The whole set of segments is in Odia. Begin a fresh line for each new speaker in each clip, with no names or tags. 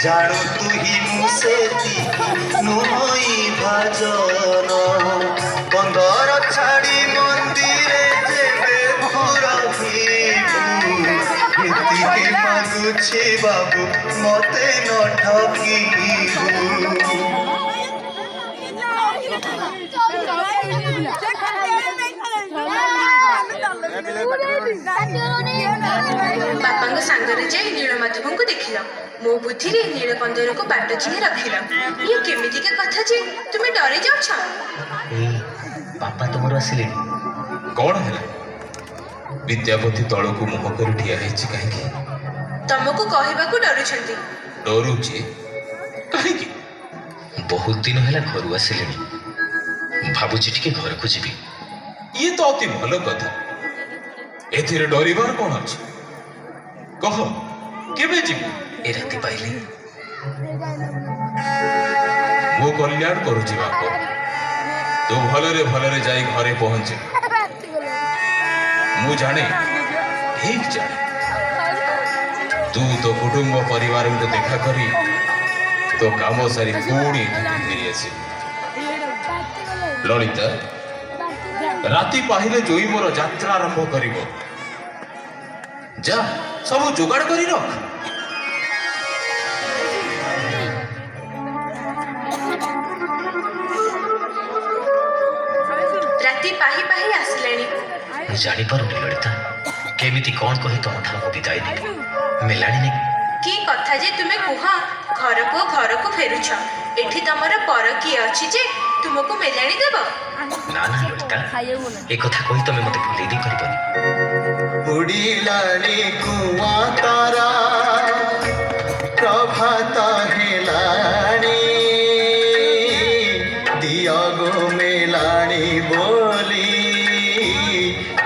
ଜାଣୁ ତୁ ହିଁ ମୁଁ ସେତିକି ନୁହଁଇ ଭାଜନ କନ୍ଦର ଛାଡ଼ି ମନ୍ଦିରେ ଯେବେ ତୁ ରହିବୁ ଏତିକି ମାଗୁଛି ବାବୁ ମତେ ନ ଠକିବୁ।
ବାପାଙ୍କ ସାଙ୍ଗରେ ଯାଇ ନୀଳମାଧବଙ୍କୁ ଦେଖିଲ, ମୋ ବୁଦ୍ଧିରେ ନୀଳକନ୍ଦରକୁ ବାଟ ଚିହ୍ନି ରଖିଲ। ଇଏ କେମିତିକା କଥା ଯେ ତୁମେ ଡରି ଯାଉଛ?
ବାପା ତୁମର ଆସିଲେଣି?
କଣ ହେଲା? ବିଦ୍ୟାପତି ତଳକୁ ମୁହଁ କରି ଠିଆ ହେଇଛି କାହିଁକି?
ତମକୁ କହିବାକୁ ଡରୁଛନ୍ତି।
ଡରୁଛି କାହିଁକି?
ବହୁତ ଦିନ ହେଲା ଘରୁ ଆସିଲେଣି, ଭାବୁଛି ଟିକେ ଘରକୁ ଯିବି।
ଇଏ ତ ଅତି ଭଲ କଥା, ଏଥିରେ ଡରିବାର କଣ ଅଛି? କହ କେବେ ଯିବୁ?
ଏ ରାତି ପାଇଲେ
ମୁଁ କଲ୍ୟାଣ କରୁଛି ବାପ, ତୁ ଭଲରେ ଭଲରେ ଯାଇ ଘରେ ପହଞ୍ଚିବୁ। ମୁଁ ଜାଣେ, ଠିକ ଜାଣେ, ତୁ ତୋ କୁଟୁମ୍ବ ପରିବାରଙ୍କୁ ଦେଖା କରି ତୋ କାମ ସାରି ପୁଣି ଫେରି ଆସିବୁ। ଲଳିତା, ରାତି ପାହିଲେ ଜୋଇ ମୋର ଯାତ୍ରା ଆରମ୍ଭ କରିବ। ଯା ସବୁ ଯୋଗାଡ଼ କରି ରଖ।
ରାତି ପାହି ପାହି ଆସିଲାଣି।
ମୁଁ ଜାଣିପାରୁନି ଲଳିତା, କେମିତି କଣ କହି ତମଠାରୁ ମୁଁ ବିଦାୟ ନେବି। ମିଲାଣି
କି କଥା ଯେ ତୁମେ କୁହ? ଘରକୁ ଘରକୁ ଫେରୁଛ, ଏଠି ତମର ପର କିଏ ଅଛି ଯେ ତୁମକୁ ମେଲାଣି ଦେବ?
ନା ନା ଲଳିତା, ଏ କଥା କହି ତମେ ମତେ ଭୁଲେଇ ଦେଇ ପାରିବନି।
ଉଡ଼ିଲାଣି କୁଆଁ ତାରା ପ୍ରଭାତ ହେଲାଣି ଦିଅ ଗୋ ମେଲାଣି ବୋଲି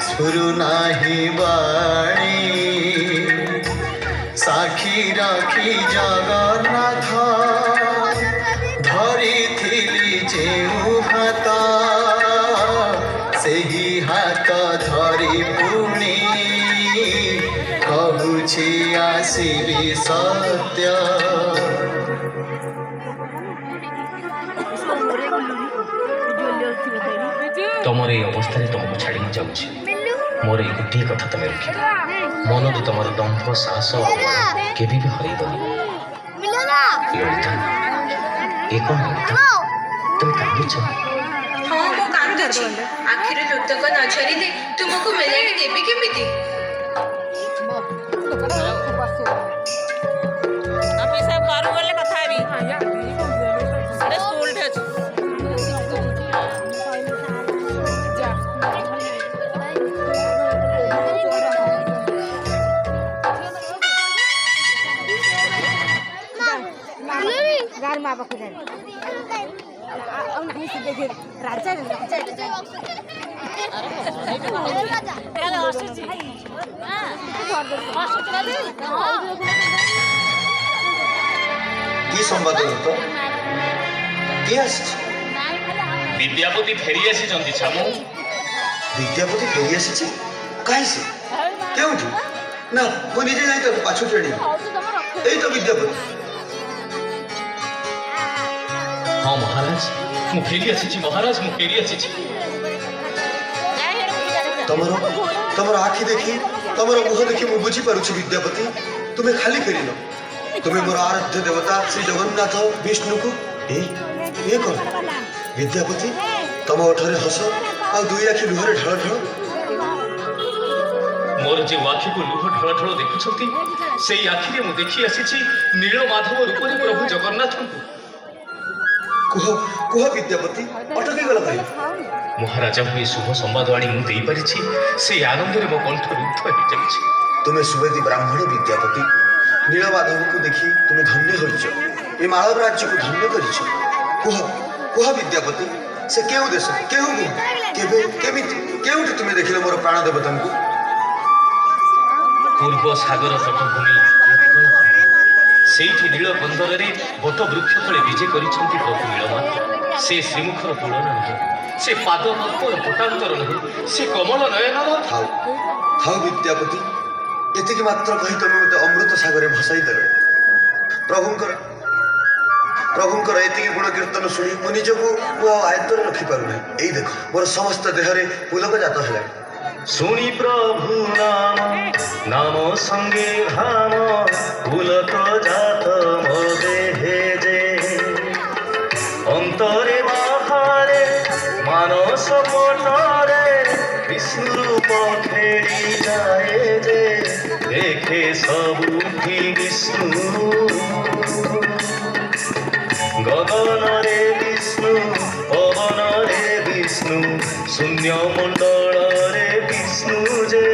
ସ୍ଫୁରୁ ନାହିଁ ବାଣୀ ସାକ୍ଷୀ ରଖି ଜଗନ୍ନାଥ ଧରିଥିଲି ଯେଉଁ ହାତ ସେହି ହାତ ଧରି ପୁଣି କହୁଛି ଆସିବି ସତ୍ୟ।
ତମର এই ଅବସ୍ଥାରେ ତମକୁ ଛାଡ଼ି ମୁଁ ଯାଉଛି। ମୋର এই ଗୋଟିଏ କଥା ତମେ ରଖିବ, ମନରୁ ତମର ଦମ୍ଭ ସାହସ କେବେ ବି ହରେଇବନି। ଲଳିତା, ଏ କଣ ଲଳିତା, ତମେ କାନ୍ଦୁଛ?
ହଁ, ମୁଁ କାନ୍ଦୁଛି। ଆଖିରୁ ଲୋତକ ନ ଝରିଲେ ତୁମକୁ ମେଲାଣି ଦେବି କେମିତି?
ମା ପାଖକୁ ଯାଏ ଆଉ ନାହିଁ ସେ ଦେଖେ ରାଜା
কি সম্বাদ তো কি আসছে?
ବିଦ୍ୟାପତି ଫେରି ଆସିଛନ୍ତି ଛାମୁ।
ବିଦ୍ୟାପତି ଫେରି ଆସିଛି? କାହିଁ ସେ? କେଉଁଠି? ନା ମୁଁ ନିଜେ ଯାଇ ତାକୁ ପାଛୋଟି ଆଣିବି। ଏଇ ତ ବିଦ୍ୟାପତି।
ହଁ ମହାରାଜ, ମୁଁ ଫେରି ଆସିଛି ମହାରାଜ, ମୁଁ ଫେରି ଆସିଛି।
ତମର ଆଖି ଦେଖି ତମର ମୁହ ଦେଖି ମୁଁ ବୁଝିପାରୁଛି ବିଦ୍ୟାପତି, ତୁମେ ଖାଲି ଫେରିନ। ତୁମେ ମୋର ଆରାଧ୍ୟ ଦେବତା ଶ୍ରୀ ଜଗନ୍ନାଥ ବିଷ୍ଣୁକୁ ଏ କଣ ବିଦ୍ୟାପତି, ତମ ଓଠରେ ହସ ଆଉ ଦୁଇ ଆଖି ଲୁହରେ ଢଳ ଢଳ।
ମୋର ଯେଉଁ ଆଖିକୁ ଲୁହ ଢଳ ଢଳ ଦେଖୁଛନ୍ତି, ସେଇ ଆଖିରେ ମୁଁ ଦେଖି ଆସିଛି ନୀଳମାଧବ ରୂପରେ ପ୍ରଭୁ ଜଗନ୍ନାଥଙ୍କୁ।
କୁହ କୁହ ବିଦ୍ୟାପତି, ଅଟକି ଗଲ ଭାଇ।
ମହାରାଜାଙ୍କୁ ଏ ଶୁଭ ସମ୍ବାଦ ଆଣି ମୁଁ ଦେଇପାରିଛି, ସେଇ ଆନନ୍ଦରେ ମୋ କଣ୍ଠ ରୁଦ୍ଧ ହେଇଯାଉଛି।
ତୁମେ ସୁବେଦୀ ବ୍ରାହ୍ମଣ ବିଦ୍ୟାପତି, ନୀଳମାଧବଙ୍କୁ ଦେଖି ତୁମେ ଧନ୍ୟ ହୋଇଛ, ଏ ମାଳବ ରାଜ୍ୟକୁ ଧନ୍ୟ କରିଛ। କୁହ କୁହ ବିଦ୍ୟାପତି, ସେ କେଉଁ ଦେଶ, କେଉଁ ଭୂମି, କେବେ କେମିତି କେଉଁଠି ତୁମେ ଦେଖିଲ ମୋର ପ୍ରାଣ ଦେବତାଙ୍କୁ?
ପୂର୍ବ ସାଗର ତଟଭୂମି ସେଇଠି ନୀଳ ବନ୍ଦରରେ ବଟ ବୃକ୍ଷ ତଳେ ବିଜେ କରିଛନ୍ତି ପ୍ରଭୁ ନୀଳମାଧବ। ସେ ଶ୍ରୀମୁଖର ତୁଳନା ନାହିଁ, ସେ ପାଦ ପଦ୍ମର ପଟାନ୍ତର ନାହିଁ, ସେ କମଳ ନୟନର।
ଥାଉ ଥାଉ ବିଦ୍ୟାପତି, ଏତିକି ମାତ୍ର କହି ତମେ ମୋତେ ଅମୃତ ସାଗରରେ ଭସାଇ ଦେଲ। ପ୍ରଭୁଙ୍କର प्रभुंकर एति गुण कीर्तन शुणी मो निजको आयत्तर रखिपार ना यही देख मोर समस्त देहरे पुलक जात है
शुणी प्रभु नाम नाम संगे धाम पुलक जात मो देहे जे अंतरे बाहारे मानस पटरे विष्णु रूप खेली जाए जे देखे सबुठी विष्णु गगन रे विष्णु पवन रे विष्णु शून्य मंडल रे विष्णु जे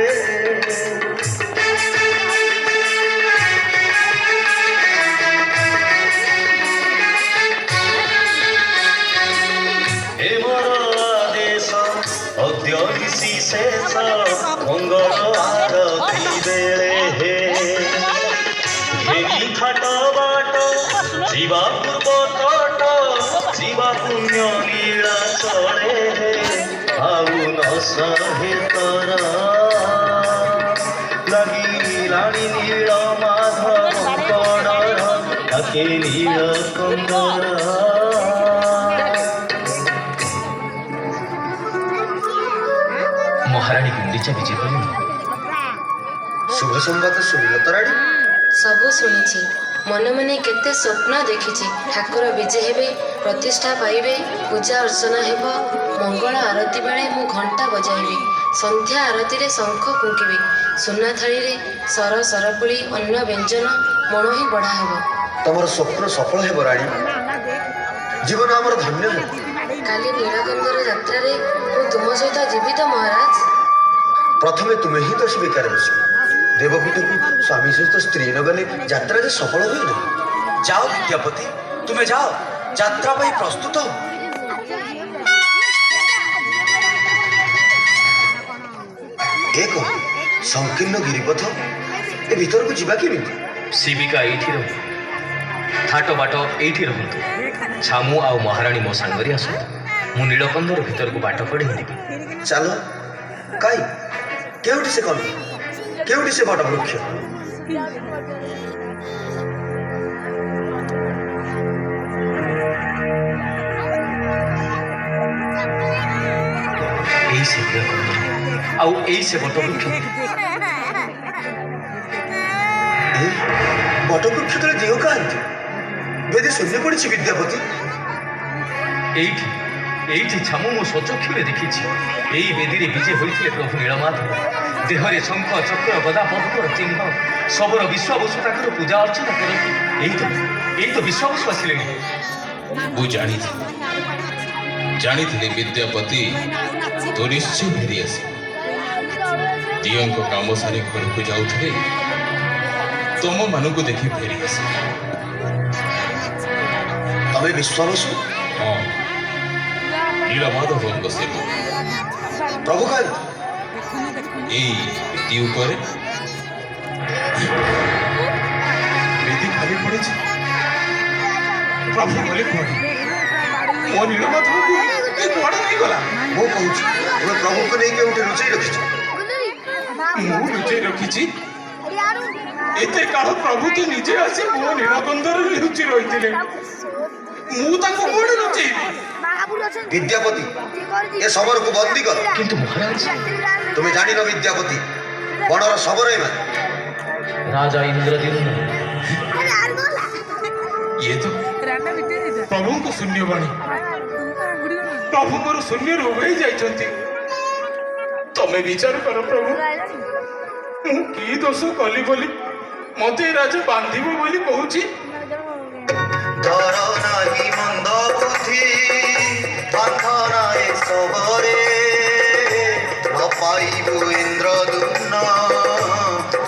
हे मोर आदेश अद्य ऋषि शेष मंगल आरती बेले हे घेनी थाट बाट जीवा पूर्व तट जीवा पुण्य लीला चले हे आउ न सहे तरा लगिलाणी नील माधव कड़र ताके नील कंदर महाराणी गुंडीचा विजय करी
शुभ संवाद शुଣିଲ ତ ରାଣୀ
ସବୁ ଶୁଣିଛି ମନେ ମନେ କେତେ ସ୍ୱପ୍ନ ଦେଖିଛି ଠାକୁର ବିଜେ ହେବେ ପ୍ରତିଷ୍ଠା ପାଇବେ ପୂଜା ଅର୍ଚ୍ଚନା ହେବ ମଙ୍ଗଳ ଆରତୀ ବେଳେ ମୁଁ ଘଣ୍ଟା ବଜାଇବି ସନ୍ଧ୍ୟା ଆରତୀରେ ଶଙ୍ଖ ଫୁଙ୍କିବି ସୁନା ଥାଳିରେ ସର ସରପୁଳି ଅନ୍ନ ବ୍ୟଞ୍ଜନ ମଣ ହିଁ ବଢ଼ା ହେବ
ତମର ସ୍ୱପ୍ନ ସଫଳ ହେବ ରାଣୀ ଜୀବନ ଆମର ଧନ୍ୟ ହେବ
କାଲି ନୀଳକନ୍ଦର ଯାତ୍ରାରେ ମୁଁ ତୁମ ସହିତ ଯିବି ତ ମହାରାଜ
प्रथमे तुम्हें ही तो स्वीकार बस देवपीठ को स्वामी सहित स्त्री न गले यात्रा जे सफल हुए ना जाओ विद्यापति तुम्हें जाओ यात्रा पाई प्रस्तुत हो एक संकीर्ण गिरिपथ ए भीतर को जीवा के
शिविका एठी रह थाट बाट एठी रहतु छामू आ महाराणी मो सांगरी आसतु मु नीलकंदर भीतर को बाट कढी देबी
चलो काई केउटी से कौन केउटी से बड़ वृक्ष
एई से नीलकंदर आउ एई से बट वृक्ष
बट वृक्ष तले दियो कांति वेदे शून्य पड़ी विद्यापति
एठी एठी छामू मो सचक्षुरे देखिछि एई वेदीरे विजय होइथिले प्रभु नीलमाधव देहरे शंख चक्र गदा पद्मर चिन्ह सबर विश्वावसु ताकर पूजा अर्चना करती एई तो विश्वावसु आसिले
ମୁଁ ଜାଣିଥିଲି ବିଦ୍ୟାପତି ତୁ ନିଶ୍ଚୟ ଫେରି ଆସି ଦିଅଙ୍କ କାମ ସାରି ଘରକୁ ଯାଉଥିଲେ ତମମାନଙ୍କୁ ଦେଖି ଫେରି ଆସି
तमे विश्वावसु
ହଁ ନୀଳମାଧବଙ୍କ ସେବକ
प्रभु कांति
ଏଇ ବେଦୀ ଉପରେ ବେଦୀ ଖାଲି ପଡ଼ିଛି ପ୍ରଭୁ ଗଲେ କୁଆଡ଼େ ମୋ ନୀଳମାଧବଙ୍କୁ ଏ କୁଆଡ଼େ ନେଇଗଲା
मो कहूँ तुम्हें प्रभु को नहीं के उठे रुचि रखी
ମୁଁ ଲୁଚେଇ ରଖିଛି ଏତେ କାଳ ପ୍ରଭୁ ତ ନିଜେ ଆସି ମୋ ନୀଳକନ୍ଦରରେ ଲୁଚି ରହିଥିଲେ ମୁଁ ତାଙ୍କୁ କୁଆଡ଼େ ଲୁଚେଇବି
विद्यापति ये शबर को बंदी कर
किंतु महाराज
तुम्हें जानी न विद्यापति बणर शबर है
राजा इंद्रद्युम्न
ये तो प्रभुଙ୍କୁ ଶୂନ୍ୟବାଣୀ ପ୍ରଭୁ ମୋର ଶୂନ୍ୟରୁ ଉଭେଇ ଯାଇଛନ୍ତି ତମେ ବିଚାର କର ପ୍ରଭୁ ମୁଁ କି ଦୋଷ କଲି ବୋଲି ମତେ ଏ ରାଜା ବାନ୍ଧିବ ବୋଲି କହୁଛି
धर नाही मंद बुद्धि बंधना ए सबरे न पाइबु इंद्रदुम्न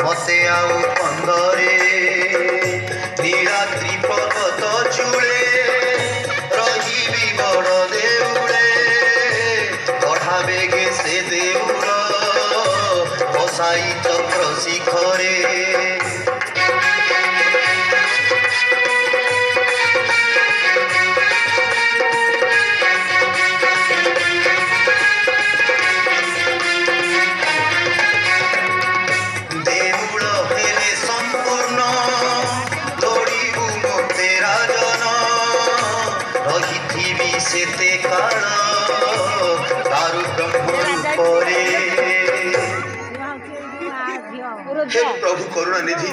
मते आउ पंदरे नीलाद्रि पर्वत चूड़े रहिबी बड़ देउड़े बढ़ा बेगे से देउड़ बसाई चक्र शिखरे ପ୍ରାଣ ତାରୁ ବ୍ରହ୍ମ ରୂପରେ। ହେ ପ୍ରଭୁ କରୁଣା ନିଧି,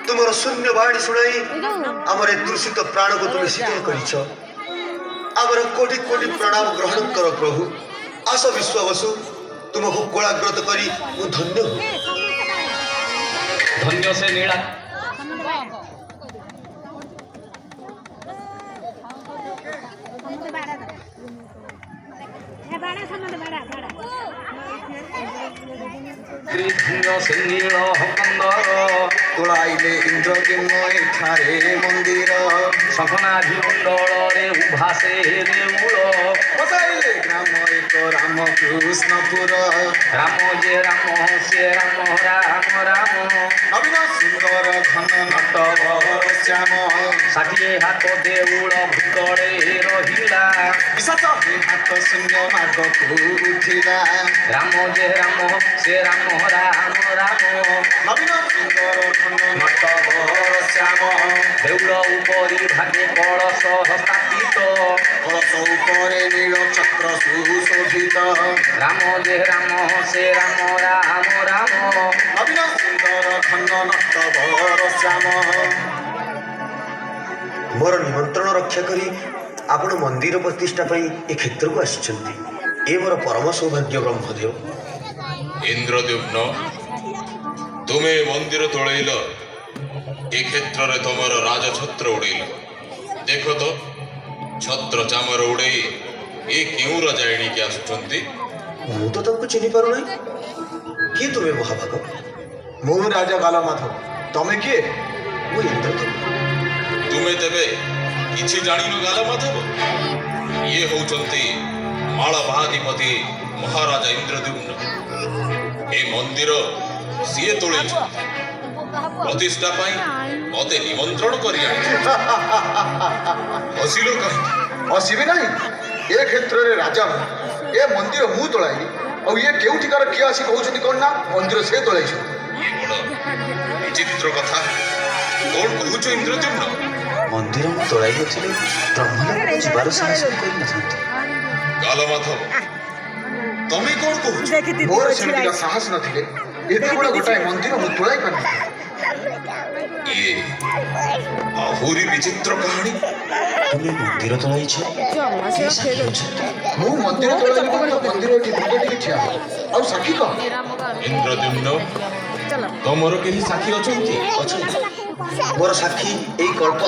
ତୁମର ଶୂନ୍ୟ ବାଣୀ ଶୁଣାଇ ଆମର ଏ ତୃଷିତ ପ୍ରାଣକୁ ତୁମେ ଶୀତଳ କରିଛ। ଆମର କୋଟି କୋଟି ପ୍ରଣାମ ଗ୍ରହଣ କର ପ୍ରଭୁ। ଆସ ବିଶ୍ୱାବସୁ, ତୁମକୁ କୋଳାଗ୍ରତ କରି ମୁଁ ଧନ୍ୟ ହୁଏ।
ଧନ୍ୟ ସେ ନୀଳା। ଧନ୍ୟ ସେ ନୀଳ କନ୍ଦର,
ତୋଳାଇଲେ ଇନ୍ଦ୍ରଦ୍ୟୁମ୍ନ ଏଠାରେ ମନ୍ଦିର।
ସପନାଧି ମଣ୍ଡଳରେ ଉଭାସେ ଦେଉଳ।
ବସାଇଲେ ଗ୍ରାମ ଏକ ରାମ କୃଷ୍ଣପୁର।
ରାମ ଯେ ରାମ ସେ ରାମ ରାମ ରାମ।
ନବୀନ ସୁନ୍ଦର ଘନ ନଟବର ଶ୍ୟାମ।
60 ହାତ ଦେଉଳ ଭିତରେ ରହିଲା।
ବିଶାଚ ହାତ ଶୂନ୍ୟ ମାର୍ଗକୁ ଉଠିଲା।
ରାମ ଯେ ରାମ ସେ ରାମ ରାମ ରାମ।
ନବୀନ ସୁନ୍ଦର ଘନ ନଟବର ଶ୍ୟାମ।
ଦେଉଳ ଉପରି ଭାଗେ କଳସ ସ୍ଥାପିତ।
କଳସ ଉପରେ ନୀଳ ଚକ୍ର ସୁଶୋଭିତ।
ରାମ ଯେ ରାମ ସେ ରାମ ରାମ ରାମ।
ନବୀନ ସୁନ୍ଦର ଘନ ନଟବର ଶ୍ୟାମ। ମୋର ନିମନ୍ତ୍ରଣ ରକ୍ଷା କରି ଆପଣ ମନ୍ଦିର ପ୍ରତିଷ୍ଠା ପାଇଁ ଏ କ୍ଷେତ୍ରକୁ ଆସିଛନ୍ତି। ଏ ମୋର ପରମ ସୌଭାଗ୍ୟ ବ୍ରହ୍ମଦେବ।
ଇନ୍ଦ୍ରଦ୍ୟୁମ୍ନ, ତୁମେ ମନ୍ଦିର ତୋଳେଇଲ, ଏ କ୍ଷେତ୍ରରେ ତମର ରାଜଛତ୍ର ଉଡ଼େଇଲ। ଦେଖ ତ, ଛତ୍ର ଚାମର ଉଡ଼େଇ ଏ କେଉଁ ରାଜା ଏଣିକି ଆସୁଛନ୍ତି?
ମୁଁ ତ ତାଙ୍କୁ ଚିହ୍ନି ପାରୁନାହିଁ। କିଏ ତୁମେ ମହାଭାଗ? ମୁଁ ରାଜା ବାଲମାଧବ। ତମେ କିଏ? ମୁଁ ଇନ୍ଦ୍ରଦ୍ୟୁମ୍ନ।
ତୁମେ ତେବେ କିଛି ଜାଣିନ ଗାଲମାଧବ? ଇଏ ହଉଛନ୍ତି ମାଳବାହାଧିପତି ମହାରାଜା ଇନ୍ଦ୍ରଦ୍ୟୁମ୍ନ। ଏ ମନ୍ଦିର ସିଏ ତୋଳେଇଛନ୍ତି। ପ୍ରତିଷ୍ଠା ପାଇଁ ମତେ ନିମନ୍ତ୍ରଣ କରି ଆଣିଛନ୍ତି। ହସିଲ କାହିଁକି?
ହସିବି ନାହିଁ। ଏ କ୍ଷେତ୍ରରେ ରାଜା ମୁଁ। ଏ ମନ୍ଦିର ମୁଁ ତୋଳାଇଲି। ଆଉ ଇଏ କେଉଁଠିକାର କିଏ ଆସି କହୁଛନ୍ତି କ'ଣ ନା ମନ୍ଦିର ସେ ତୋଳାଇଛନ୍ତି।
ଏ ବଡ଼ ବିଚିତ୍ର କଥା। କଣ କହୁଛ ଇନ୍ଦ୍ରଦ୍ୟୁମ୍ନ?
ମନ୍ଦିର ମୁଁ ତୋଳାଇ ନଥିଲି, ବ୍ରହ୍ମଲୋକ ଯିବାର ସାହସ କରିନଥାନ୍ତି।
ଗାଲମାଧବ, ତମେ କଣ କହୁଛ?
ମୋର ସେମିତିକା ସାହସ ନଥିଲେ ଏତେ ବଡ଼ ଗୋଟାଏ ମନ୍ଦିର ମୁଁ ତୋଳାଇ ପାରିନଥିଲି।
ଇଏ ଆହୁରି ବିଚିତ୍ର କାହାଣୀ।
ତୁମେ ମନ୍ଦିର ତୋଳାଇଛ? କିଏ ସାକ୍ଷୀ ଅଛନ୍ତି?
ମୁଁ ମନ୍ଦିର ତୋଳାଇଲି ବୋଲି ତ ମନ୍ଦିର ଏଠି ମୁଣ୍ଡ ଟିକେ ଠିଆ ହେବ। ଆଉ ସାକ୍ଷୀ କ'ଣ?
ଇନ୍ଦ୍ରଦ୍ୟୁମ୍ନ, ତମର କେହି ସାକ୍ଷୀ ଅଛନ୍ତି?
ଅଛନ୍ତି। ମୋର ସାକ୍ଷୀ ଏଇ କଳ୍ପ